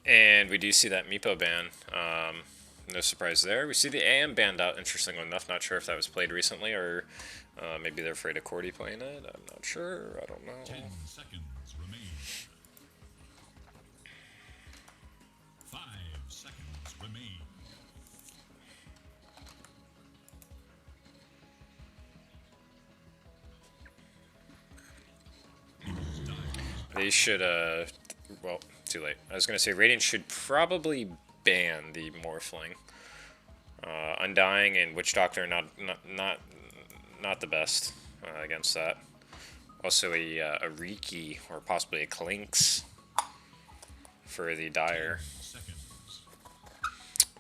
And we do see that Meepo ban. No surprise there. We see the AM banned out, interestingly enough. Not sure if that was played recently or maybe they're afraid of Cordy playing it. I'm not sure. I don't know. 10 seconds remain. 5 seconds remain. They should, well, too late. I was going to say Radiant should probably ban the Morphling. Undying and Witch Doctor not the best against that. Also a Riki or possibly a Clinks for the Dire.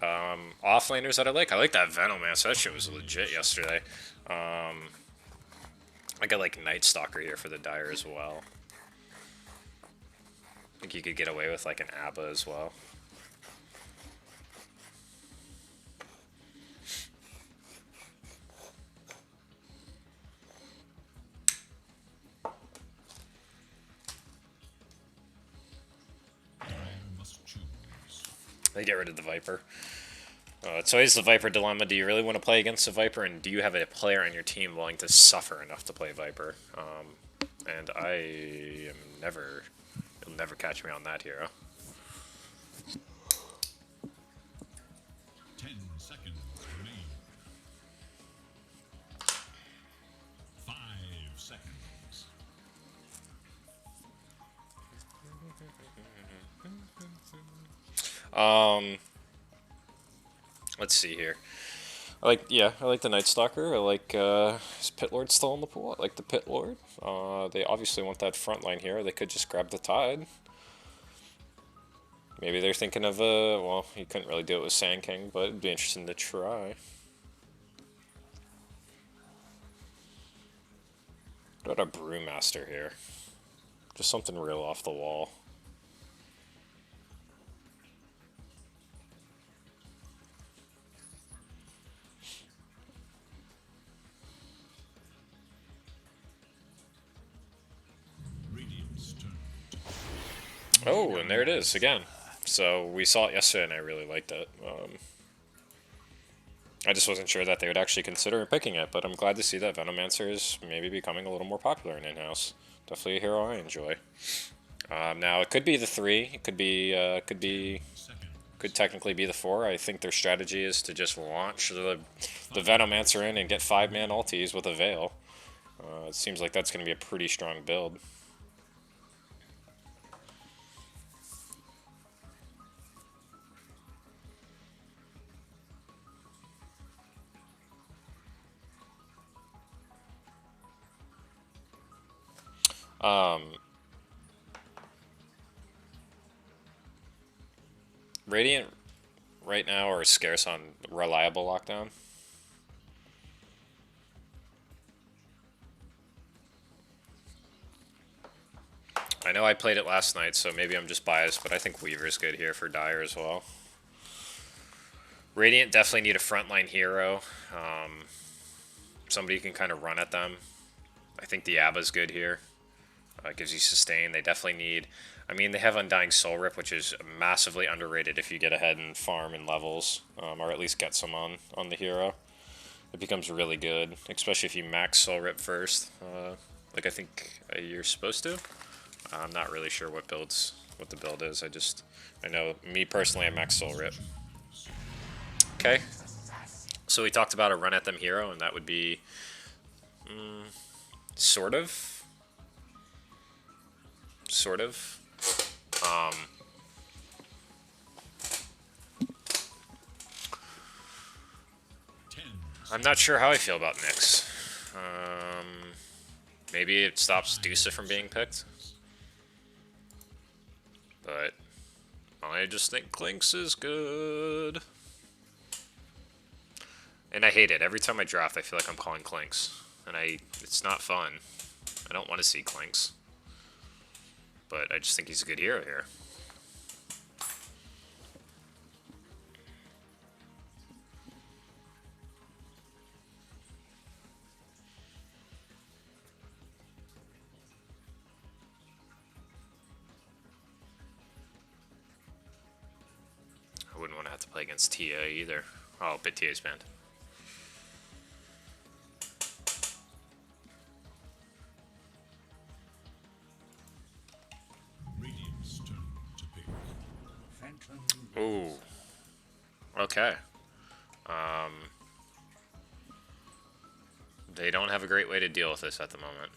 Offlaners that I like. I like that Venomancer. That shit was legit yesterday. I got like Night Stalker here for the Dire as well. I think you could get away with like an Abba as well. They get rid of the Viper. It's always the Viper dilemma. Do you really want to play against the Viper, and do you have a player on your team willing to suffer enough to play Viper? And I am never... You'll never catch me on that hero. 10 seconds remain. 5 seconds. Let's see here. I like the Night Stalker. I like, is Pit Lord still in the pool? I like the Pit Lord. They obviously want that front line here. They could just grab the Tide. Maybe they're thinking of, well, you couldn't really do it with Sand King, but it'd be interesting to try. What about a Brewmaster here? Just something real off the wall. Oh, and there it is again. So we saw it yesterday, and I really liked it. I just wasn't sure that they would actually consider picking it, but I'm glad to see that Venomancer is maybe becoming a little more popular in in-house. Definitely a hero I enjoy. Now it could be the 3. It could technically be the 4. I think their strategy is to just launch the Venomancer in and get 5-man ultis with a Veil. It seems like that's going to be a pretty strong build. Radiant right now are scarce on reliable lockdown. I know I played it last night, so maybe I'm just biased, but I think Weaver's good here for Dire as well. Radiant definitely need a frontline hero. Somebody who can kind of run at them. I think the Abba's good here. Gives you sustain. They definitely need... I mean, they have Undying Soul Rip, which is massively underrated if you get ahead and farm in levels, or at least get some on the hero. It becomes really good, especially if you max Soul Rip first, like I think you're supposed to. I'm not really sure what the build is. I know, me personally, I max Soul Rip. Okay, so we talked about a run at them hero, and that would be, sort of. I'm not sure how I feel about Nyx. Maybe it stops Dusa from being picked. But I just think Clinks is good. And I hate it. Every time I draft, I feel like I'm calling Clinks. And it's not fun. I don't want to see Clinks. But I just think he's a good hero here. to play against Tia either. Oh, but Tia's banned. Radiant's turn to pick. Ooh. Okay. They don't have a great way to deal with this at the moment.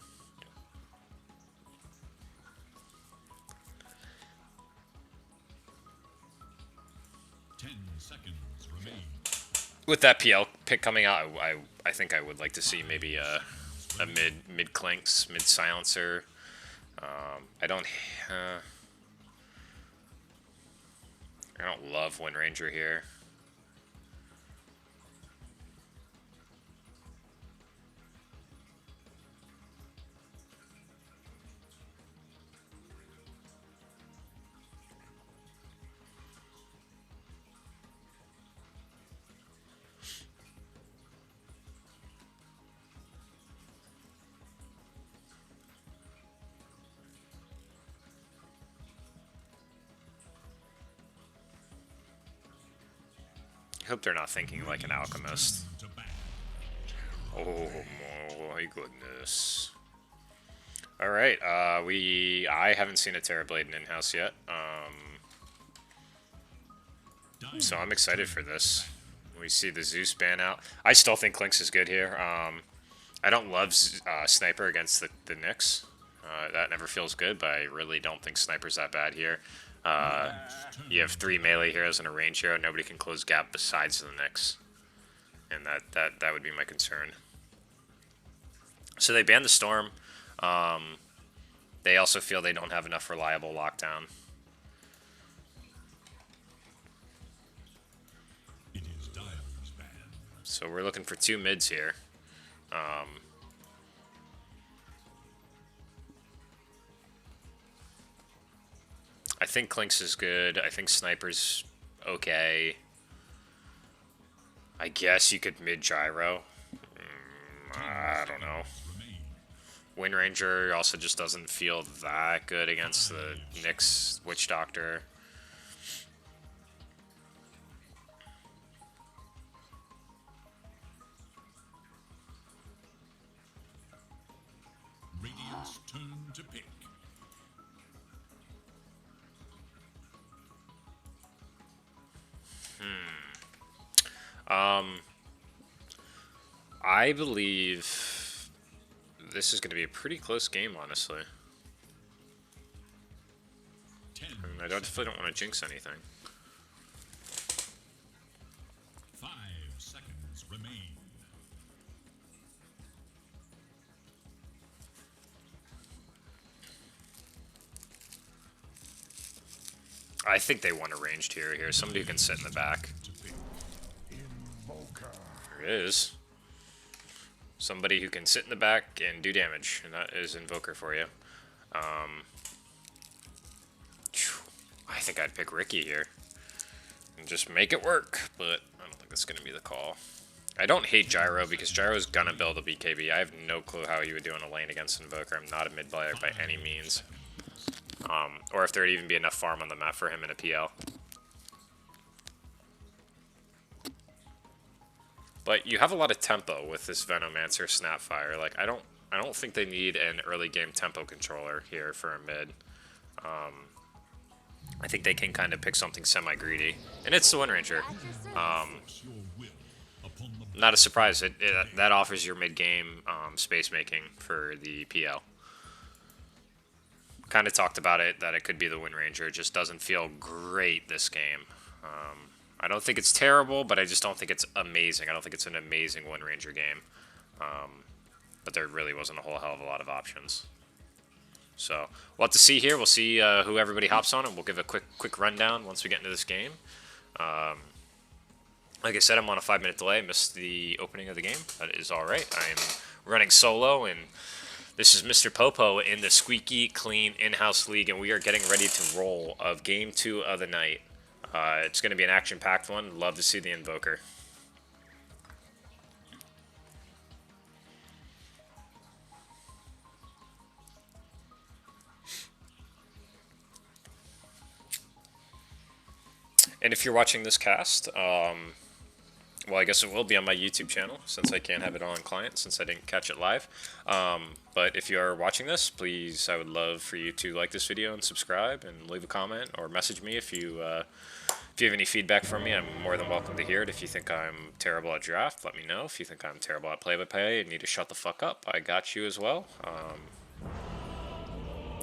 With that PL pick coming out, I think I would like to see maybe a mid clinks, mid silencer. I don't love Wind Ranger here. I hope they're not thinking like an alchemist. Oh my goodness. Alright, I haven't seen a Terrorblade in in-house yet. So I'm excited for this. We see the Zeus ban out. I still think Clinks is good here. I don't love Sniper against the Nyx. That never feels good, but I really don't think Sniper's that bad here. You have 3 melee heroes and a range hero. Nobody can close gap besides the Nyx. And that would be my concern. So they banned the Storm. They also feel they don't have enough reliable lockdown. So we're looking for 2 mids here. I think Clinks is good. I think Sniper's okay. I guess you could mid Gyro. I don't know. Wind Ranger also just doesn't feel that good against the Nyx Witch Doctor. Radiant's turn to pick. I believe this is going to be a pretty close game, honestly. And I definitely don't want to jinx anything. 5 seconds remain. I think they want a ranged hero here. Somebody who can sit in the back. There it is. Somebody who can sit in the back and do damage. And that is Invoker for you. I think I'd pick Ricky here. And just make it work. But I don't think that's going to be the call. I don't hate Gyro because Gyro's going to build a BKB. I have no clue how he would do in a lane against Invoker. I'm not a mid player by any means. Or if there'd even be enough farm on the map for him in a PL. But you have a lot of tempo with this Venomancer Snapfire. Like I don't think they need an early game tempo controller here for a mid. I think they can kind of pick something semi-greedy. And it's the Wind Ranger. Not a surprise. That offers your mid-game space making for the PL. Kind of talked about it, that it could be the Wind Ranger. It just doesn't feel great this game. I don't think it's terrible, but I just don't think it's amazing. I don't think it's an amazing Wind Ranger game. But there really wasn't a whole hell of a lot of options. So we'll have to see here. We'll see who everybody hops on, and we'll give a quick rundown once we get into this game. Like I said, I'm on a 5-minute delay. I missed the opening of the game. That is all right. I'm running solo, and this is Mr. Popo in the Squeaky Clean in-house league, and we are getting ready to roll of Game 2 of the night. It's going to be an action-packed one. Love to see the Invoker. And if you're watching this cast, well, I guess it will be on my YouTube channel since I can't have it on client since I didn't catch it live. But if you are watching this, please, I would love for you to like this video and subscribe and leave a comment or message me if you have any feedback from me. I'm more than welcome to hear it. If you think I'm terrible at draft, let me know. If you think I'm terrible at play-by-play and need to shut the fuck up, I got you as well.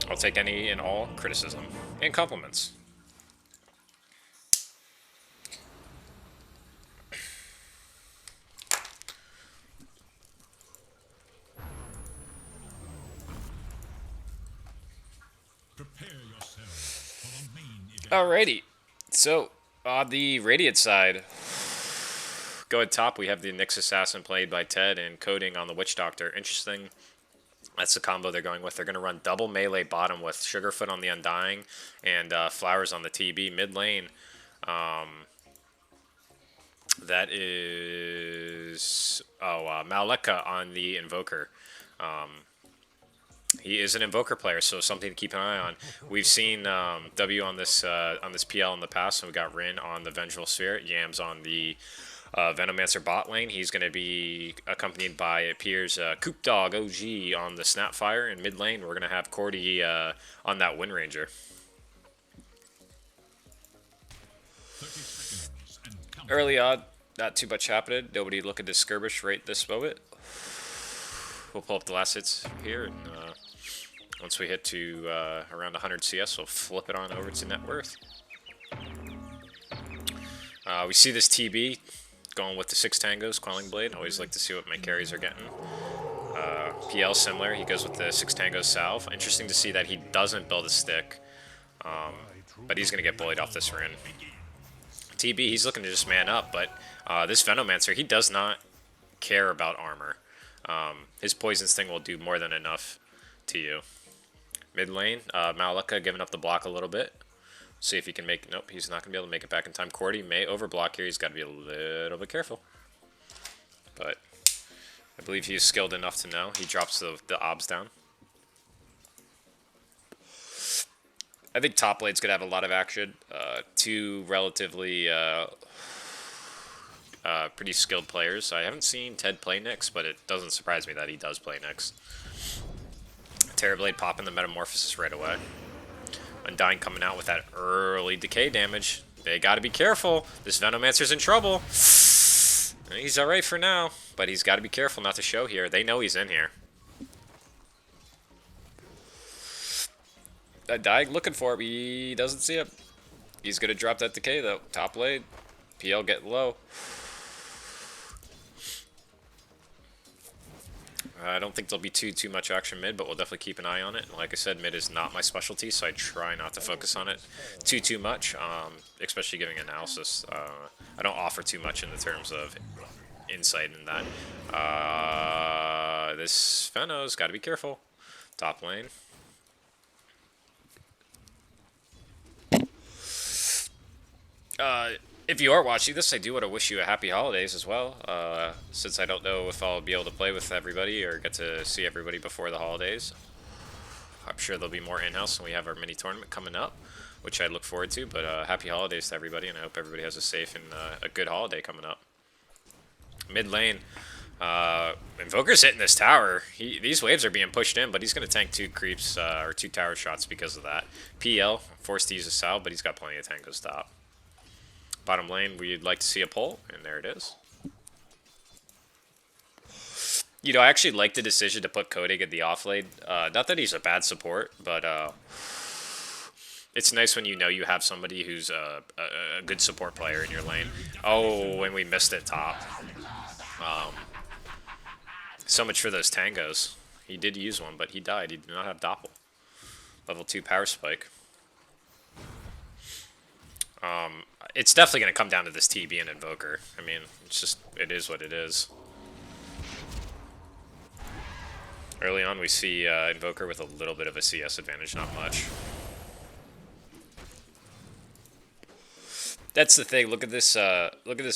I'll take any and all criticism and compliments. Prepare yourself for the main event. Alrighty, so on the Radiant side, go at top, we have the Nyx Assassin played by Ted and Coding on the Witch Doctor. Interesting. That's the combo they're going with. They're going to run double melee bottom with Sugarfoot on the Undying and Flowers on the TB. Mid lane, that is Maleka on the Invoker. He is an Invoker player, so something to keep an eye on. We've seen W on this PL in the past, and we got Rin on the Vengeful Spirit, Yams on the Venomancer bot lane. He's going to be accompanied by, it appears, Coop Dog OG on the Snapfire. In mid lane, we're going to have Cordy on that Wind Ranger. 30 seconds and count. Early odd, not too much happening. Nobody looking to skirmish right this moment. We'll pull up the last hits here, and once we hit to around 100 CS, we'll flip it on over to net worth. We see this TB going with the 6 tangos, Quelling Blade. Always like to see what my carries are getting. PL similar, he goes with the 6 tangos salve. Interesting to see that he doesn't build a stick, but he's going to get bullied off this Rin. TB, he's looking to just man up, but this Venomancer, he does not care about armor. His poison sting will do more than enough to you. Mid lane, Maleka giving up the block a little bit. See if he can make... Nope, he's not going to be able to make it back in time. Cordy may overblock here. He's got to be a little bit careful. But I believe he's skilled enough to know. He drops the obs down. I think top lane's going to have a lot of action. Two relatively pretty skilled players. I haven't seen Ted play Nyx, but it doesn't surprise me that he does play Nyx. Terrorblade popping the Metamorphosis right away. Undying coming out with that early decay damage. They got to be careful. This Venomancer's in trouble. He's alright for now, but he's got to be careful not to show here. They know he's in here. Undying looking for him. He doesn't see him. He's going to drop that decay, though. Top lane. PL getting low. I don't think there'll be too much action mid, but we'll definitely keep an eye on it. Like I said, mid is not my specialty, so I try not to focus on it too much, especially giving analysis. I don't offer too much in the terms of insight in that. This Feno's got to be careful. Top lane. If you are watching this, I do want to wish you a happy holidays as well, since I don't know if I'll be able to play with everybody or get to see everybody before the holidays. I'm sure there'll be more in-house when we have our mini tournament coming up, which I look forward to, but happy holidays to everybody, and I hope everybody has a safe and a good holiday coming up. Mid lane, Invoker's hitting this tower. These waves are being pushed in, but he's going to tank 2 creeps, or 2 tower shots because of that. PL, forced to use a salve, but he's got plenty of tangos top. Bottom lane, we'd like to see a pull, and there it is. You know, I actually like the decision to put Kodig in the off lane. Not that he's a bad support, but it's nice when you know you have somebody who's a good support player in your lane. Oh, and we missed it top. So much for those tangos. He did use one, but he died. He did not have Doppel. Level 2 power spike. It's definitely going to come down to this TB and Invoker. I mean, it's just, it is what it is. Early on, we see Invoker with a little bit of a CS advantage, not much. That's the thing. Look at this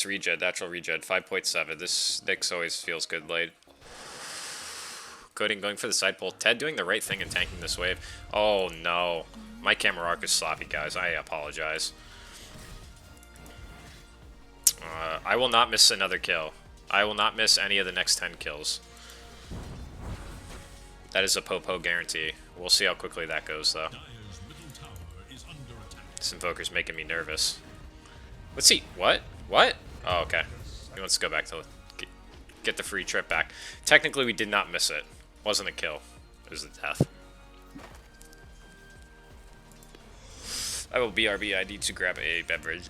regen, natural regen, 5.7. This Nyx always feels good late. Coding going for the side pull. Ted doing the right thing and tanking this wave. Oh no, my camera arc is sloppy, guys. I apologize. I will not miss another kill. I will not miss any of the next 10 kills. That is a Popo guarantee. We'll see how quickly that goes, though. Dire's middle tower is under attack. This Invoker's making me nervous. Let's see. What? What? Oh, okay. He wants to go back to get the free trip back. Technically, we did not miss it. Wasn't a kill. It was a death. I will BRB. I need to grab a beverage.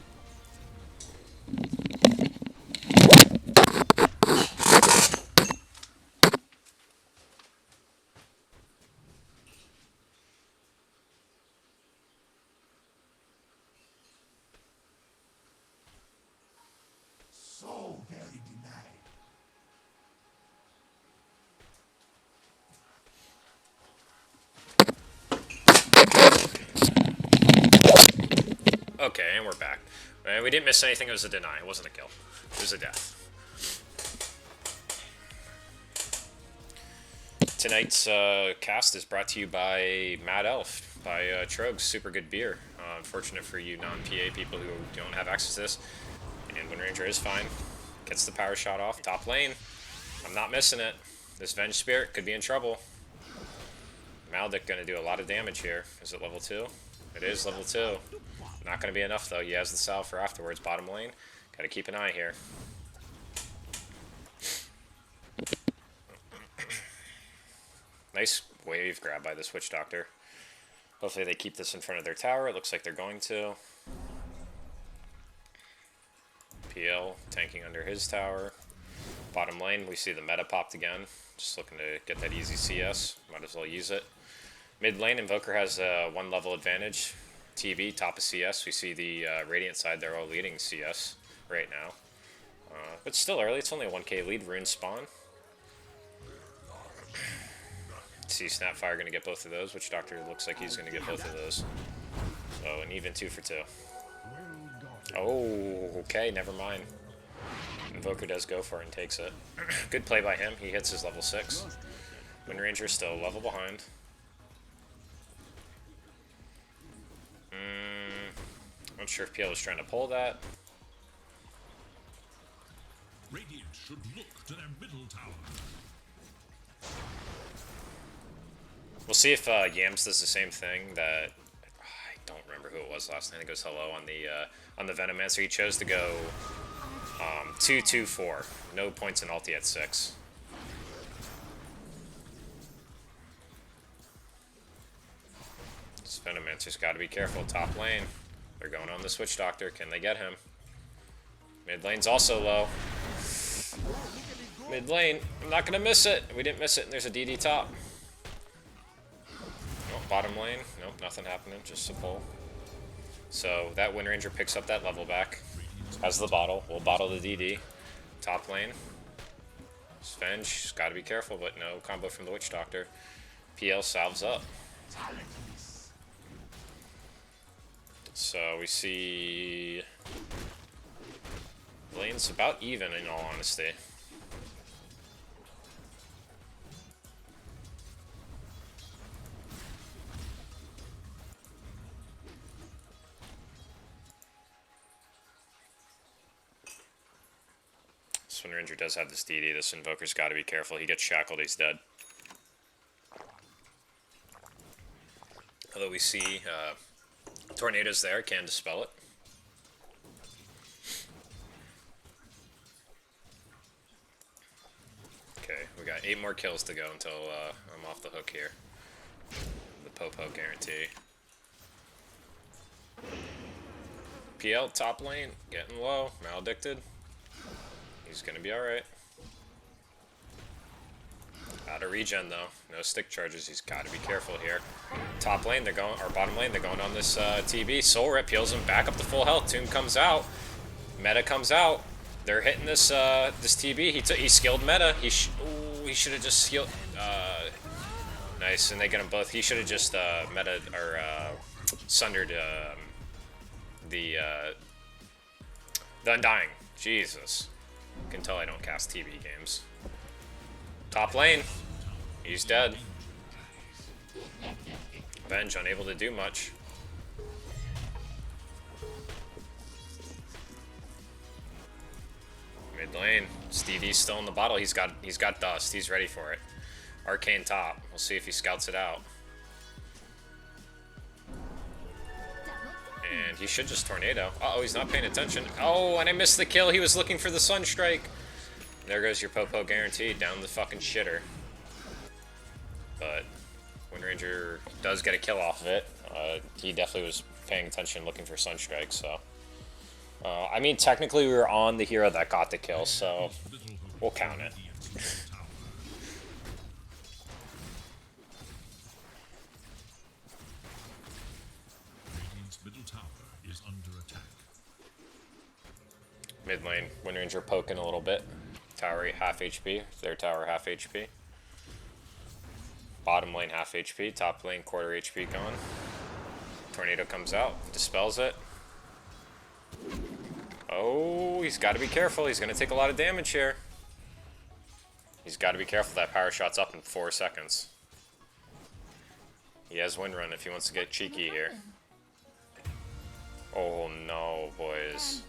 So very denied. Okay, and we're back. We didn't miss anything. It was a deny. It wasn't a kill. It was a death. Tonight's cast is brought to you by Mad Elf, by Trogs. Super good beer. Unfortunate for you non-PA people who don't have access to this. And Wind Ranger is fine. Gets the power shot off. Top lane. I'm not missing it. This Venge Spirit could be in trouble. Maldic going to do a lot of damage here. Is it level 2? It is level 2. Not going to be enough, though. He has the salve for afterwards. Bottom lane. Got to keep an eye here. Nice wave grab by the Witch Doctor. Hopefully they keep this in front of their tower. It looks like they're going to. PL tanking under his tower. Bottom lane, we see the meta popped again. Just looking to get that easy CS. Might as well use it. Mid lane, Invoker has a 1 level advantage. TV, top of CS. We see the Radiant side, they're all leading CS right now. But still early, it's only a 1k lead. Rune spawn. See Snapfire going to get both of those. Witch Doctor looks like he's going to get both of those. So an even 2 for 2. Oh, okay, never mind. Invoker does go for it and takes it. Good play by him. He hits his level 6. Wind Ranger still a level behind. Not sure if PL was trying to pull that. Radiant should look to their middle tower. We'll see if Yams does the same thing that I don't remember who it was last night. I think it was Hello on the Venomancer. He chose to go 2-2-4. No points in ulti at 6. This Venomancer's got to be careful. Top lane. They're going on the Witch Doctor. Can they get him? Mid lane's also low. Mid lane. I'm not going to miss it. We didn't miss it. And there's a DD top. Oh, bottom lane. Nope, nothing happening. Just a pull. So that Wind Ranger picks up that level back. Has the bottle. We'll bottle the DD. Top lane. Svenge. Got to be careful, but no combo from the Witch Doctor. PL salves up. So we see lane's about even in all honesty. This Wind Ranger does have this DD. This Invoker's got to be careful. He gets shackled, he's dead. Although we see Tornadoes there, can dispel it. Okay, we got 8 more kills to go until I'm off the hook here. The Popo guarantee. PL top lane, getting low, maledicted. He's gonna be alright. Out of regen though, no stick charges. He's got to be careful here. Top lane, they're going, or bottom lane, they're going on this TB. Soul Rip heals him back up to full health. Tomb comes out, Meta comes out. They're hitting this this TB. He skilled Meta. He should have just skilled. Nice, and they get them both. He should have just Meta or sundered the Undying. Jesus, you can tell I don't cast TB games. Top lane. He's dead. Venge unable to do much. lane. Stevie's still in the bottle. He's got dust. He's ready for it. Arcane top. We'll see if he scouts it out. And he should just tornado. Uh-oh, he's not paying attention. Oh, and I missed the kill. He was looking for the Sunstrike. There goes your Popo guaranteed down the fucking shitter. But Wind Ranger does get a kill off of it. He definitely was paying attention, looking for Sunstrike, so. I mean, technically we were on the hero that got the kill, so we'll count it. Mid lane, Wind Ranger poking a little bit. Tower half HP, their tower half HP. Bottom lane half HP, top lane quarter HP gone. Tornado comes out, dispels it. Oh, he's got to be careful. He's going to take a lot of damage here. He's got to be careful. That power shot's up in 4 seconds. He has wind run if he wants to get cheeky here. Oh no, boys.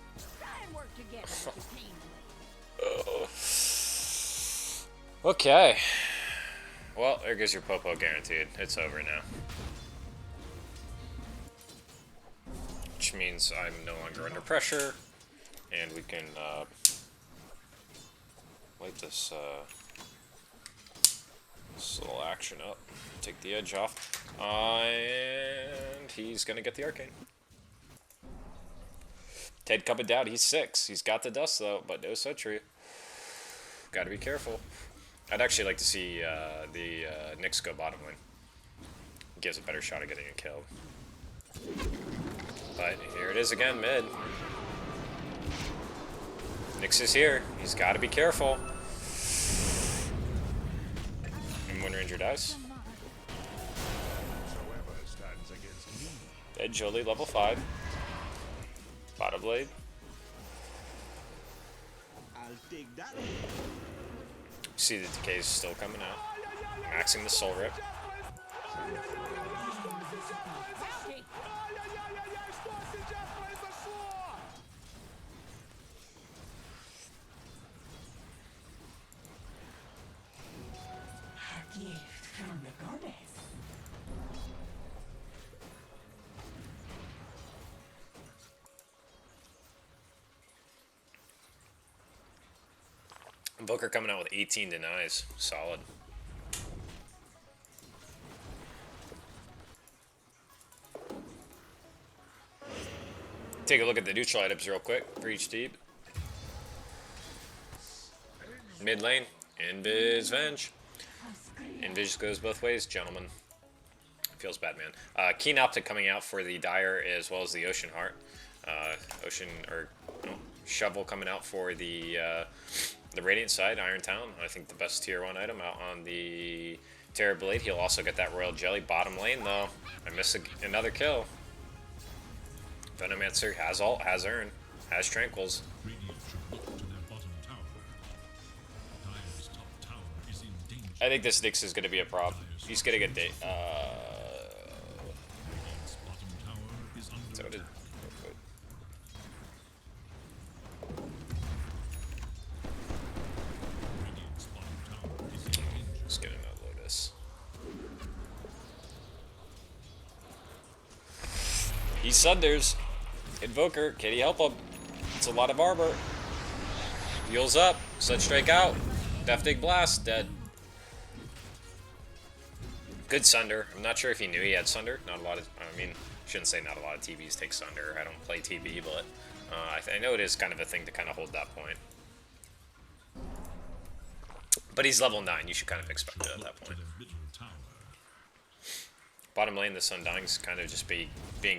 Okay. Well, there goes your Popo guaranteed. It's over now. Which means I'm no longer under pressure. And we can light this little action up. Take the edge off. And he's going to get the Arcane. Ted coming down. He's 6. He's got the dust, though, but no sentry. Got to be careful. I'd actually like to see the Nyx go bottom lane. Gives a better shot at getting a kill. But here it is again, mid. Nyx is here. He's got to be careful. And Wind Ranger dies. Dead Jolie, level 5. Bottom blade. See the decays still coming out. Maxing the soul rip. Booker coming out with 18 denies. Solid. Take a look at the neutral items real quick for each team. Mid lane, Invis Venge. Invis goes both ways, gentlemen. Feels bad, man. Keen Optic coming out for the Dire as well as the Ocean Heart. Shovel coming out for the Radiant side, Iron Town. I think the best tier 1 item out on the Terror Blade. He'll also get that Royal Jelly. Bottom lane, though, I miss another kill. Venomancer has ult, has Urn, has Tranquils. I think this Nyx is going to be a prop. He's going to get date. Just get another Lotus. He sunders. Invoker, can he help him? It's a lot of armor. Heals up. Sunstrike out. Death Dig Blast, dead. Good Sunder. I'm not sure if he knew he had Sunder. Not a lot of, I mean, shouldn't say not a lot of TBs take Sunder. I don't play TB, but I know it is kind of a thing to kind of hold that point. But he's level 9. You should kind of expect it at that point. Bottom lane, the Sundying's kind of just being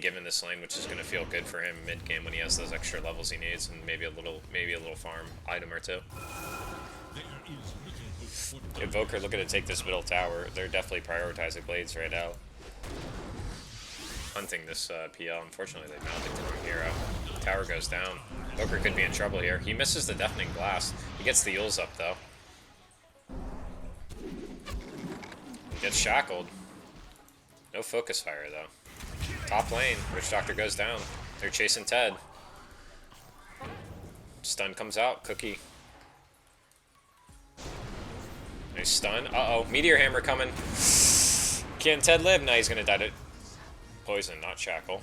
given this lane, which is going to feel good for him mid game when he has those extra levels he needs, and maybe a little farm item or two. Invoker looking to take this middle tower. They're definitely prioritizing blades right now. Hunting this PL. Unfortunately, they mounted the wrong hero. Tower goes down. Invoker could be in trouble here. He misses the Deafening Blast. He gets the Yules up though. He gets shackled. No focus fire though. Top lane, Witch Doctor goes down. They're chasing Ted. Stun comes out, Cookie. Nice stun. Uh-oh. Meteor Hammer coming. Can Ted live? No, he's going to die to poison, not shackle.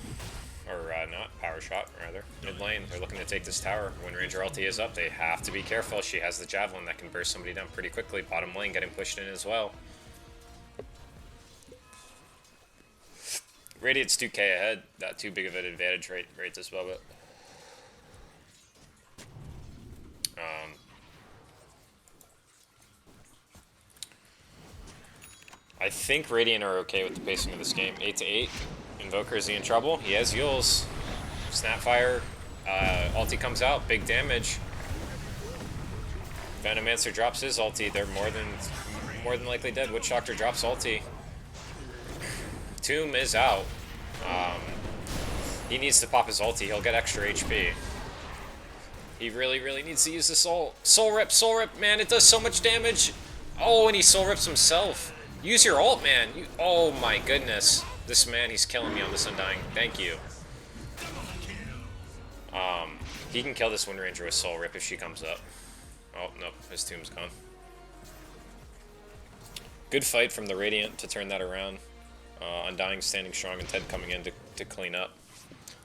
Or, not power shot, rather. Mid lane, they're looking to take this tower. When Ranger ulti is up, they have to be careful. She has the javelin that can burst somebody down pretty quickly. Bottom lane getting pushed in as well. Radiant's 2k ahead. Not too big of an advantage right this moment. I think Radiant are okay with the pacing of this game. 8 to 8. Invoker, is he in trouble? He has Yules. Snapfire. Ulti comes out. Big damage. Venomancer drops his ulti. They're more than likely dead. Witch Doctor drops ulti. Tomb is out. He needs to pop his ulti. He'll get extra HP. He really, really needs to use the soul. Soul rip, man. It does so much damage. Oh, and he soul rips himself. Use your ult, man. Oh my goodness. This man, he's killing me on this Undying. Thank you. He can kill this Wind Ranger with Soul Rip if she comes up. Oh, nope. His tomb's gone. Good fight from the Radiant to turn that around. Undying standing strong and Ted coming in to clean up.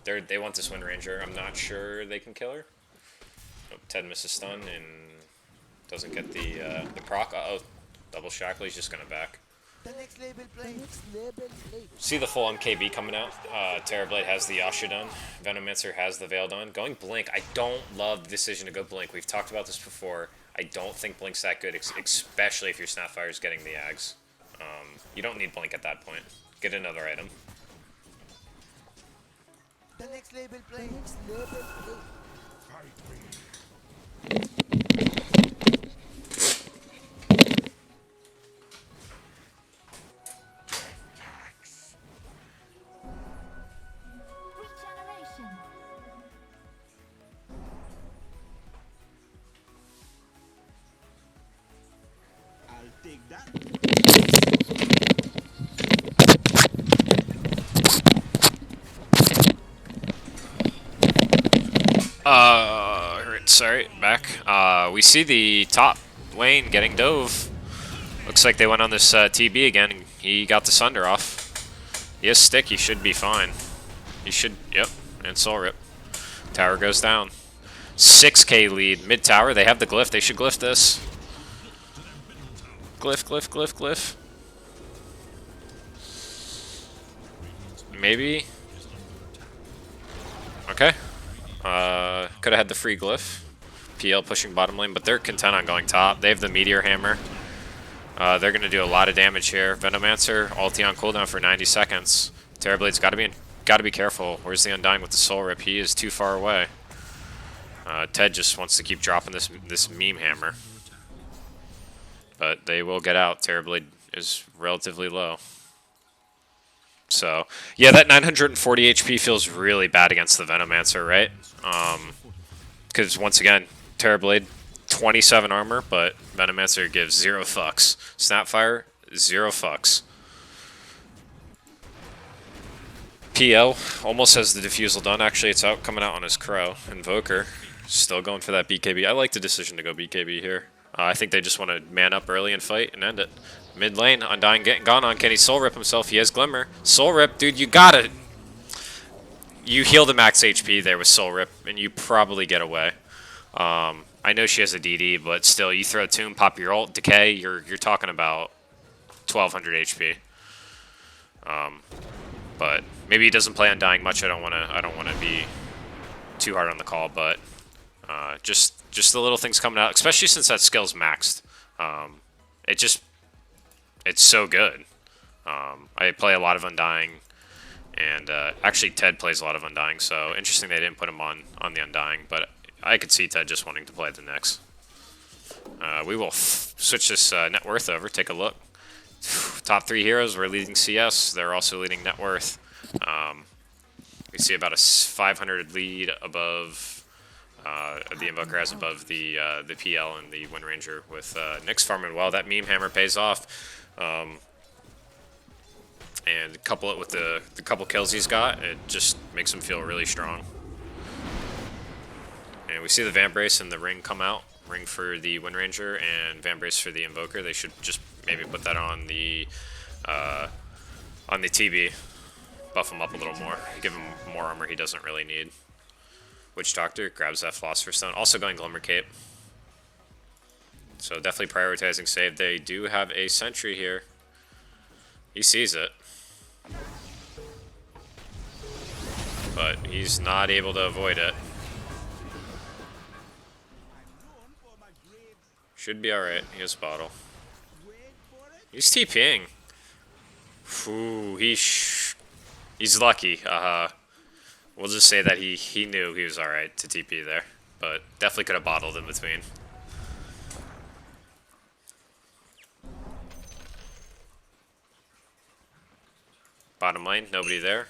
They want this Wind Ranger. I'm not sure they can kill her. Nope, Ted misses stun and doesn't get the proc. Uh-oh. Double shackle. He's just going to back. The next label play. See the full MKB coming out. Terrorblade has the Yasha done. Venomancer has the Veil done. Going Blink. I don't love the decision to go Blink. We've talked about this before. I don't think Blink's that good, especially if your Snapfire's getting the Ags. You don't need Blink at that point. Get another item. The next label play. Next label play. Take that. Sorry, back. We see the top lane getting dove. Looks like they went on this TB again. He got the Sunder off. He has stick, he should be fine. He should, yep, and Soul Rip. Tower goes down. 6k lead, mid tower, they have the glyph, they should glyph this. Glyph. Maybe. Okay. Could have had the free glyph. PL pushing bottom lane, but they're content on going top. They have the Meteor Hammer. They're going to do a lot of damage here. Venomancer, ulti on cooldown for 90 seconds. Terrorblade's got to be careful. Where's the Undying with the Soul Rip? He is too far away. Ted just wants to keep dropping this meme hammer. But they will get out. Terrorblade is relatively low. So, yeah, that 940 HP feels really bad against the Venomancer, right? Because, once again, Terrorblade, 27 armor, but Venomancer gives 0 fucks. Snapfire, 0 fucks. PL almost has the defusal done. Actually, it's coming out on his Crow. Invoker, still going for that BKB. I like the decision to go BKB here. I think they just want to man up early and fight and end it. Mid lane, Undying getting gone on. Can he Soul Rip himself? He has Glimmer. Soul Rip, dude, you gotta... You heal the max HP there with Soul Rip, and you probably get away. I know she has a DD, but still, you throw Tomb, pop your ult, Decay, you're talking about 1200 HP. But maybe he doesn't play Undying much. I don't wanna be too hard on the call, but just the little things coming out, especially since that skill's maxed. It's so good. I play a lot of Undying, and actually Ted plays a lot of Undying, so interesting they didn't put him on the Undying, but I could see Ted just wanting to play the Nyx. We will switch this net worth over, take a look. Top 3 heroes, we're leading CS, they're also leading net worth. We see about a 500 lead above, the Invoker has above the PL and the Wind Ranger, with Nyx farming well. That meme hammer pays off. And couple it with the couple kills he's got, it just makes him feel really strong. And we see the Vambrace and the ring come out. Ring for the Wind Ranger and Van Brace for the Invoker. They should just maybe put that on the TB. Buff him up a little more. Give him more armor he doesn't really need. Witch Doctor grabs that Philosopher's Stone. Also going Glimmer Cape. So definitely prioritizing save. They do have a sentry here. He sees it. But he's not able to avoid it. Should be alright. He has bottle. He's TPing. Ooh, he's lucky. We'll just say that he knew he was alright to TP there. But definitely could have bottled in between. Bottom lane, nobody there.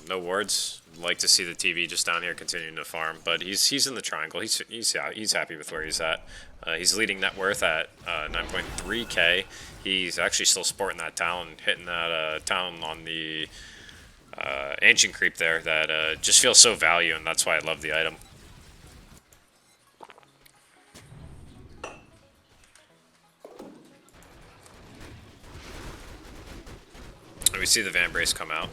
No wards. Like to see the TV just down here continuing to farm, but he's in the triangle. He's happy with where he's at. He's leading net worth at 9.3k. He's actually still sporting that talon, hitting that talon on the ancient creep there. That just feels so value, and that's why I love the item. And we see the Van Brace come out.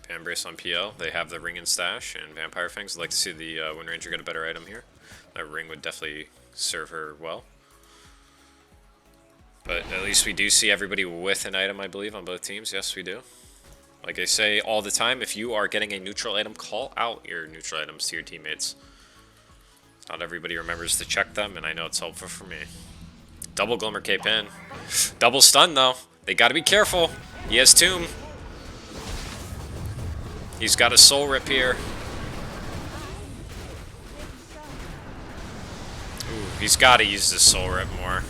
Van Brace on PL. They have the Ring and Stash and Vampire Fangs. I'd like to see the Wind Ranger get a better item here. That ring would definitely serve her well. But at least we do see everybody with an item, I believe, on both teams. Yes, we do. Like I say all the time, if you are getting a neutral item, call out your neutral items to your teammates. Not everybody remembers to check them, and I know it's helpful for me. Double Glimmer Cape in. Double stun, though. They got to be careful. He has Tomb. He's got a Soul Rip here. Ooh, he's got to use this Soul Rip more.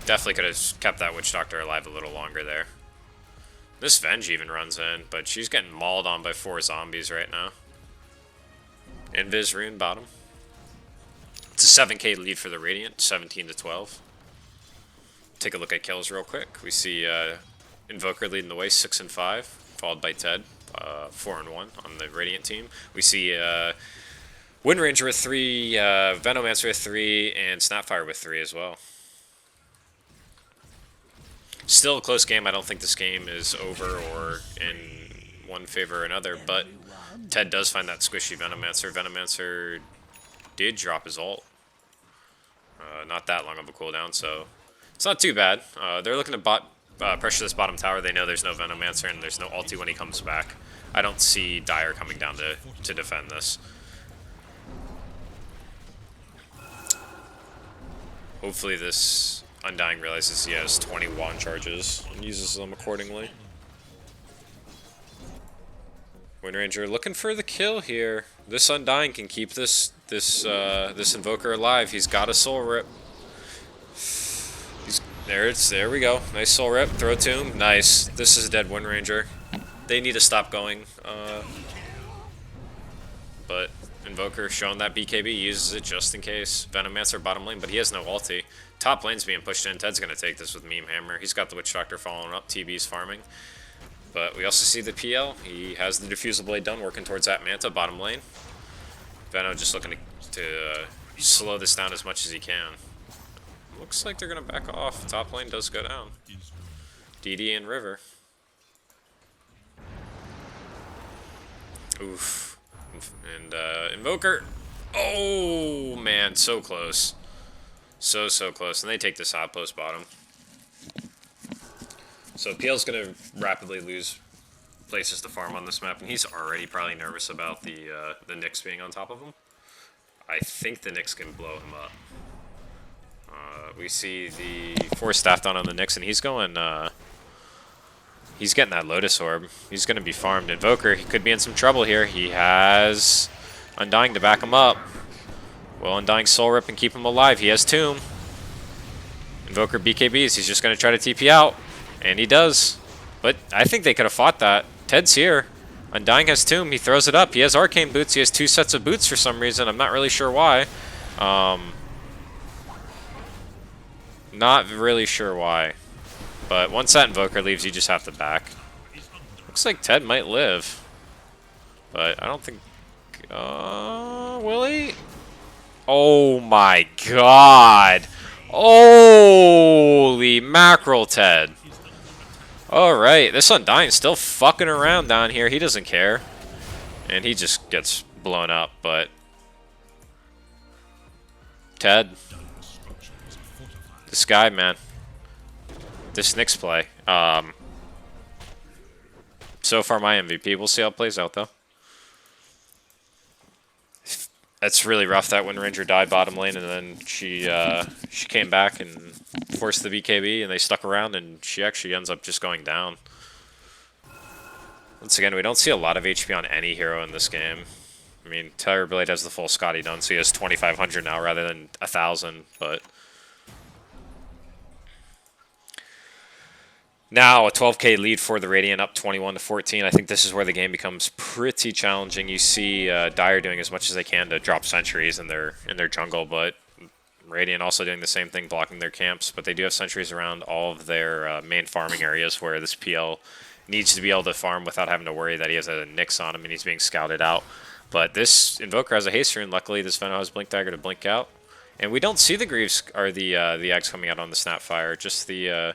Definitely could have kept that Witch Doctor alive a little longer there. This Venge even runs in, but she's getting mauled on by 4 zombies right now. Invis Rune bottom. It's a 7k lead for the Radiant, 17 to 12. Take a look at kills real quick. We see Invoker leading the way, 6 and 5, followed by Ted, 4 and 1 on the Radiant team. We see Wind Ranger with 3, Venomancer with 3, and Snapfire with 3 as well. Still a close game. I don't think this game is over or in one favor or another, but Ted does find that squishy Venomancer. Venomancer did drop his ult. Not that long of a cooldown, so it's not too bad. They're looking to pressure this bottom tower. They know there's no Venomancer and there's no ulti when he comes back. I don't see Dire coming down to defend this. Hopefully this Undying realizes he has 20 wand charges and uses them accordingly. Wind Ranger looking for the kill here. This Undying can keep this Invoker alive. He's got a Soul Rip. There we go. Nice Soul Rip. Throw Tomb. Nice. This is a dead Wind Ranger. They need to stop going. But Invoker showing that BKB uses it just in case. Venomancer bottom lane, but he has no ulti. Top lane's being pushed in. Ted's going to take this with Meme Hammer. He's got the Witch Doctor following up. TB's farming. But we also see the PL. He has the Diffusal Blade done, working towards that Manta bottom lane. Veno just looking to slow this down as much as he can. Looks like they're going to back off. Top lane does go down. DD and River. Oof. And Invoker. Oh, man. So close. So close. And they take this outpost bottom. So PL's going to rapidly lose places to farm on this map. And he's already probably nervous about the Nyx being on top of him. I think the Nyx can blow him up. We see the 4 staff down on the Nyx, and he's going, he's getting that Lotus Orb. He's going to be farmed. Invoker, he could be in some trouble here. He has Undying to back him up. Will Undying Soul Rip and keep him alive. He has Tomb. Invoker BKBs. He's just going to try to TP out, and he does. But I think they could have fought that. Ted's here. Undying has Tomb. He throws it up. He has Arcane Boots. He has 2 sets of boots for some reason. I'm not really sure why. Not really sure why. But once that Invoker leaves, you just have to back. Looks like Ted might live. But I don't think... will he? Oh my god! Holy mackerel, Ted. Alright, this Undying's still fucking around down here. He doesn't care. And he just gets blown up, but... Ted. This guy, man. This Knicks play. So far my MVP. We'll see how it plays out, though. That's really rough. That Wind Ranger died bottom lane, and then she came back and forced the BKB, and they stuck around, and she actually ends up just going down. Once again, we don't see a lot of HP on any hero in this game. I mean, Terrorblade has the full Scotty done, so he has 2,500 now rather than 1,000, but... Now, a 12k lead for the Radiant, up 21 to 14. I think this is where the game becomes pretty challenging. You see Dire doing as much as they can to drop sentries in their jungle, but Radiant also doing the same thing, blocking their camps. But they do have sentries around all of their main farming areas where this PL needs to be able to farm without having to worry that he has a Nyx on him and he's being scouted out. But this Invoker has a haster, and luckily this Venom has Blink Dagger to blink out. And we don't see the Greaves or the eggs coming out on the Snapfire, just the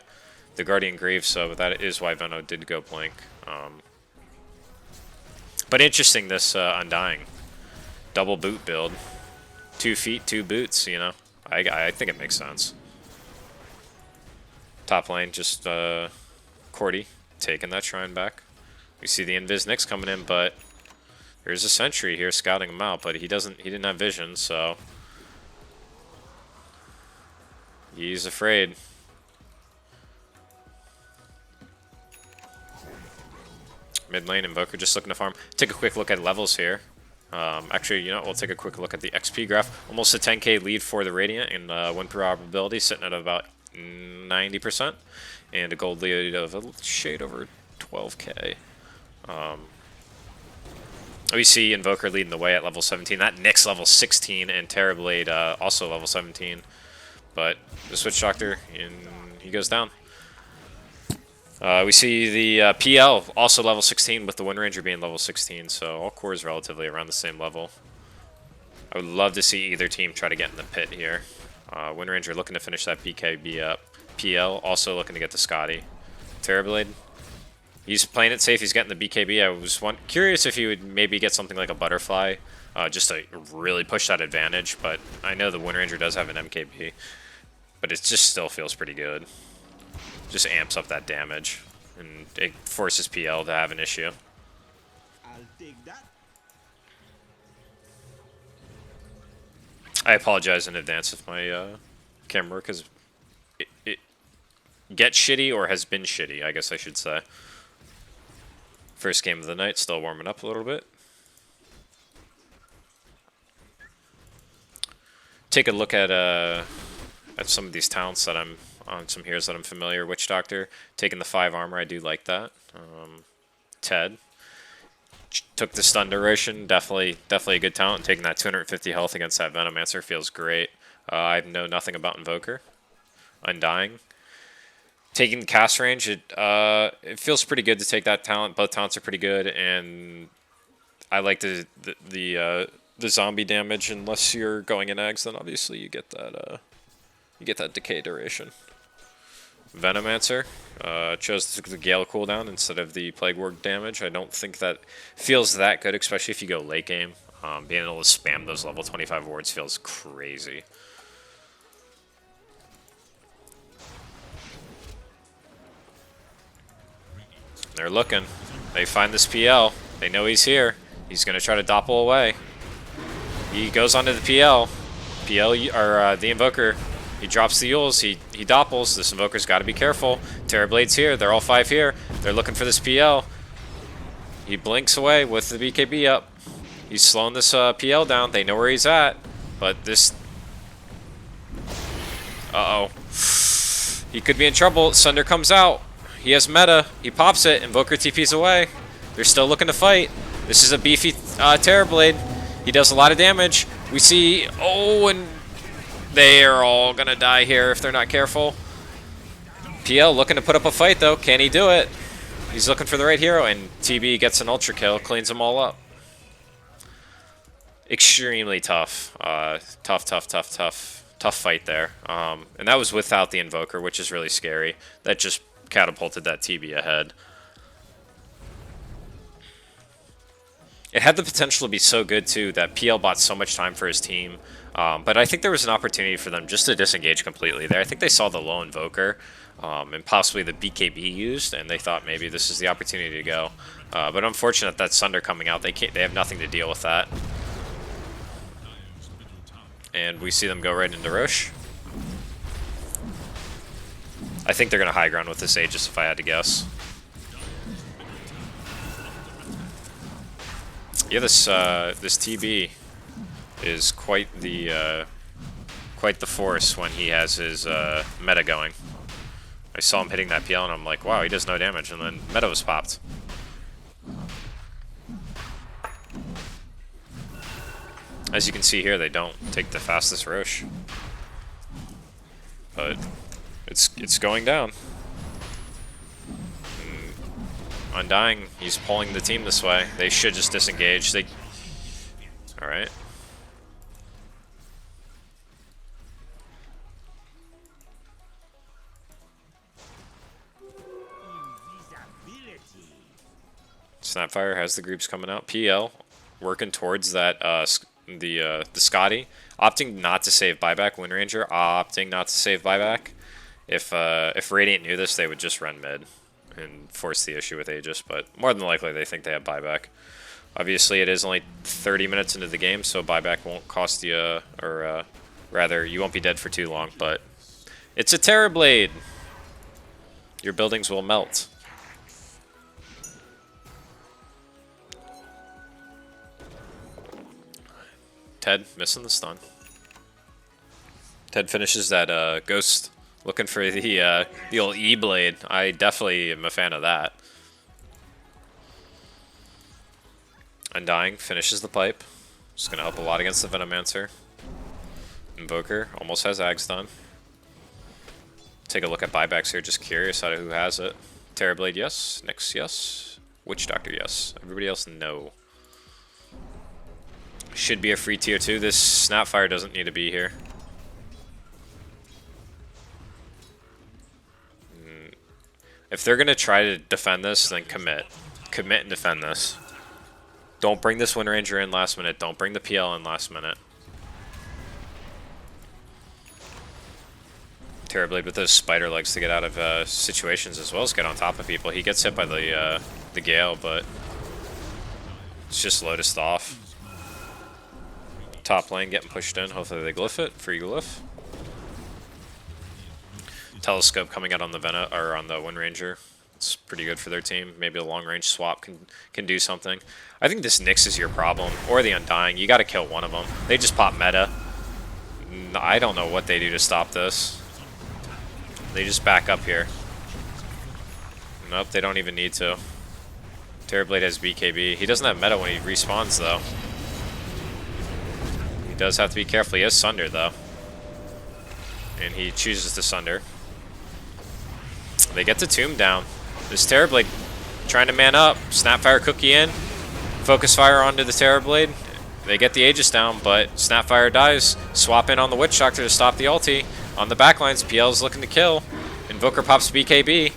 Guardian Greaves, so that is why Veno did go blink. But interesting, this Undying. Double boot build. 2 feet, 2 boots, you know. I think it makes sense. Top lane, just Cordy taking that shrine back. We see the Invis Nyx coming in, but there's a sentry here scouting him out, but he didn't have vision, so he's afraid. Mid lane, Invoker just looking to farm. Take a quick look at levels here. Actually, you know what? We'll take a quick look at the XP graph. Almost a 10k lead for the Radiant in win probability, sitting at about 90%. And a gold lead of a shade over 12k. We see Invoker leading the way at level 17. That Nyx level 16, and Terrorblade also level 17. But the Switch Doctor, and he goes down. We see the PL also level 16 with the Wind Ranger being level 16, so all cores relatively around the same level. I would love to see either team try to get in the pit here. Wind Ranger looking to finish that BKB up. PL also looking to get the Scotty. Terrorblade, he's playing it safe, he's getting the BKB. I was curious if he would maybe get something like a Butterfly, just to really push that advantage, but I know the Wind Ranger does have an MKB, but it just still feels pretty good. Just amps up that damage, and it forces PL to have an issue. I'll take that. I apologize in advance if my camera work has it gets shitty or has been shitty, I guess I should say. First game of the night, still warming up a little bit. Take a look at some of these talents that I'm on, some heroes that I'm familiar. Witch Doctor taking the 5 armor, I do like that. Ted took the stun duration, definitely a good talent. Taking that 250 health against that Venomancer feels great. I know nothing about Invoker. Undying, taking the cast range, it feels pretty good to take that talent. Both talents are pretty good, and I like the zombie damage. Unless you're going in eggs, then obviously you get that decay duration. Venomancer chose the Gale cooldown instead of the Plague Ward damage. I don't think that feels that good, especially if you go late game. Being able to spam those level 25 wards feels crazy. They're looking. They find this PL. They know he's here. He's going to try to doppel away. He goes onto the PL. The Invoker. He drops the Yules. He doppels. This Invoker's got to be careful. Terrorblade's here. They're all 5 here. They're looking for this PL. He blinks away with the BKB up. He's slowing this PL down. They know where he's at. But this... Uh-oh. He could be in trouble. Sunder comes out. He has meta. He pops it. Invoker TP's away. They're still looking to fight. This is a beefy Terrorblade. He does a lot of damage. We see... Oh, and they are all going to die here if they're not careful. PL looking to put up a fight, though. Can he do it? He's looking for the right hero, and TB gets an ultra kill, cleans them all up. Extremely tough. Tough fight there. And that was without the Invoker, which is really scary. That just catapulted that TB ahead. It had the potential to be so good, too, that PL bought so much time for his team. But I think there was an opportunity for them just to disengage completely there. I think they saw the low Invoker and possibly the BKB used, and they thought maybe this is the opportunity to go. But unfortunate that Sunder coming out, they have nothing to deal with that. And we see them go right into Roche. I think they're going to high ground with this Aegis if I had to guess. Yeah, this TB is quite the force when he has his meta going. I saw him hitting that PL and I'm like, wow, he does no damage, and then meta was popped. As you can see here, they don't take the fastest Roche, but it's going down. Undying, he's pulling the team this way. They should just disengage. All right. Snapfire has the groups coming out. PL working towards that the Scotty, opting not to save buyback. Wind Ranger opting not to save buyback. If Radiant knew this, they would just run mid and force the issue with Aegis, but more than likely they think they have buyback. Obviously it is only 30 minutes into the game, so buyback won't cost you, or rather you won't be dead for too long, but it's a Terrorblade. Your buildings will melt. Ted missing the stun. Ted finishes that ghost, looking for the old E-Blade. I definitely am a fan of that. Undying finishes the pipe. Just gonna help a lot against the Venomancer. Invoker almost has Ags done. Take a look at buybacks here, just curious out of who has it. Terrorblade, yes. Nyx, yes. Witch Doctor, yes. Everybody else, no. Should be a free tier 2. This Snapfire doesn't need to be here. If they're going to try to defend this, then commit. Commit and defend this. Don't bring this Wind Ranger in last minute. Don't bring the PL in last minute. Terrorblade with those spider legs to get out of situations as well as get on top of people. He gets hit by the Gale, but it's just Lotused off. Top lane getting pushed in. Hopefully they glyph it. Free glyph. Telescope coming out on the or on the Wind Ranger. It's pretty good for their team. Maybe a long range swap can do something. I think this Nyx is your problem, or the Undying. You got to kill one of them. They just pop meta. I don't know what they do to stop this. They just back up here. Nope, they don't even need to. Terrorblade has BKB. He doesn't have meta when he respawns though. He does have to be careful. He has Sunder though. And he chooses to Sunder. They get the Tomb down. This Terrorblade trying to man up. Snapfire cookie in. Focus fire onto the Terrorblade. They get the Aegis down, but Snapfire dies. Swap in on the Witch Doctor to stop the ulti. On the backlines, PL is looking to kill. Invoker pops BKB.